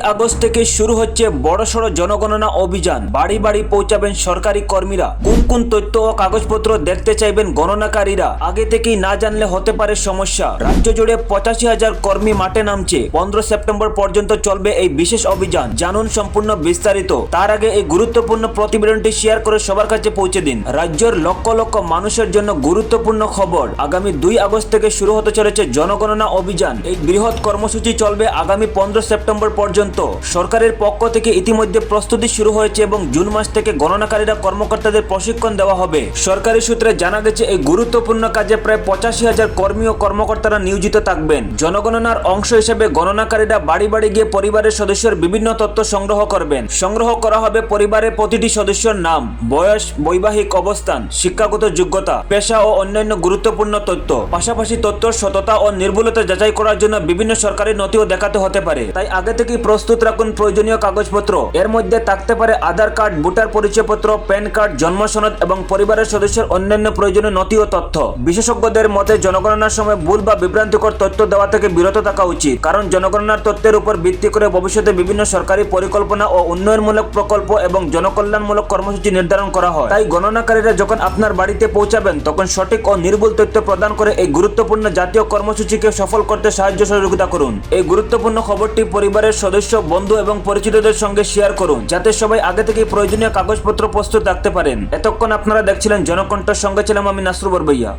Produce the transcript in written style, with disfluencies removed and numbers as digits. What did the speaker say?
August থেকে শুরু হচ্ছে বড়সড় জনগণনা অভিযান। বাড়ি বাড়ি পৌঁছাবেন সরকারি কর্মীরা। কোন কোন তথ্য ও কাগজপত্র দেখতে চাইবেন গণনাকারীরা, আগে থেকেই না জানলে হতে পারে সমস্যা। রাজ্য জুড়ে 85,000 কর্মী মাঠে নামছে। 15 সেপ্টেম্বর পর্যন্ত চলবে এই বিশেষ অভিযান। জানুন সম্পূর্ণ বিস্তারিত। তার আগে এই গুরুত্বপূর্ণ প্রতিবেদনটি শেয়ার করে সবার কাছে পৌঁছে দিন। রাজ্যের লক্ষ লক্ষ মানুষের জন্য গুরুত্বপূর্ণ খবর। আগামী 2 আগস্ট থেকে শুরু হতে চলেছে জনগণনা অভিযান। এই বৃহৎ কর্মসূচি চলবে আগামী 15 সেপ্টেম্বর পর্যন্ত। সরকারের পক্ষ থেকে ইতিমধ্যে প্রস্তুতি শুরু হয়েছে এবং জুন মাস থেকে গণনাকারীরা কর্মকর্তাদের প্রশিক্ষণ দেওয়া হবে। সরকারি সূত্রে জানা গেছে এই গুরুত্বপূর্ণ কাজে প্রায় 85,000 কর্মী ও কর্মকর্তারা নিয়োজিত থাকবেন। জনগণনার অংশ হিসেবে গণনাকারীরা বাড়ি বাড়ি গিয়ে পরিবারের সদস্যের বিভিন্ন তথ্য সংগ্রহ করবেন। সংগ্রহ করা হবে পরিবারের প্রতিটি সদস্যের নাম, বয়স, বৈবাহিক অবস্থান, শিক্ষাগত যোগ্যতা, পেশা ও অন্যান্য গুরুত্বপূর্ণ তথ্য। পাশাপাশি তথ্যের সততা ও নির্ভুলতা যাচাই করার জন্য বিভিন্ন সরকারি নথিও দেখাতে হতে পারে। তাই আগে থেকেই প্রস্তুত রাখুন প্রয়োজনীয় কাগজপত্র। এর মধ্যে থাকতে পারে আধার কার্ড, ভোটার পরিচয়পত্র, প্যান কার্ড, জন্ম সনদ এবং পরিবারের সদস্যের অন্যান্য প্রয়োজনীয় নথি ও তথ্য। বিশেষজ্ঞদের মতে জনগণনার সময় ভুল বা বিভ্রান্তিকর তথ্য দেওয়া থেকে বিরত থাকা উচিত, কারণ জনগণনার তথ্যের উপর ভিত্তি করে ভবিষ্যতে বিভিন্ন সরকারি পরিকল্পনা ও উন্নয়নমূলক প্রকল্প এবং জনকল্যাণমূলক কর্মসূচি নির্ধারণ করা হয়। তাই গণনাকারীরা যখন আপনার বাড়িতে পৌঁছাবেন তখন সঠিক ও নির্ভুল তথ্য প্রদান করে এই গুরুত্বপূর্ণ জাতীয় কর্মসূচিকে সফল করতে সাহায্য সহযোগিতা করুন। এই গুরুত্বপূর্ণ খবরটি পরিবারের সদস্য, বন্ধু এবং পরিচিতদের সঙ্গে শেয়ার করুন, যাতে সবাই আগে থেকে প্রয়োজনীয় কাগজপত্র প্রস্তুত রাখতে পারেন। এতক্ষণ আপনারা দেখছিলেন জনকণ্ঠের, সঙ্গে ছিলাম আমি নাসরু বরবইয়া।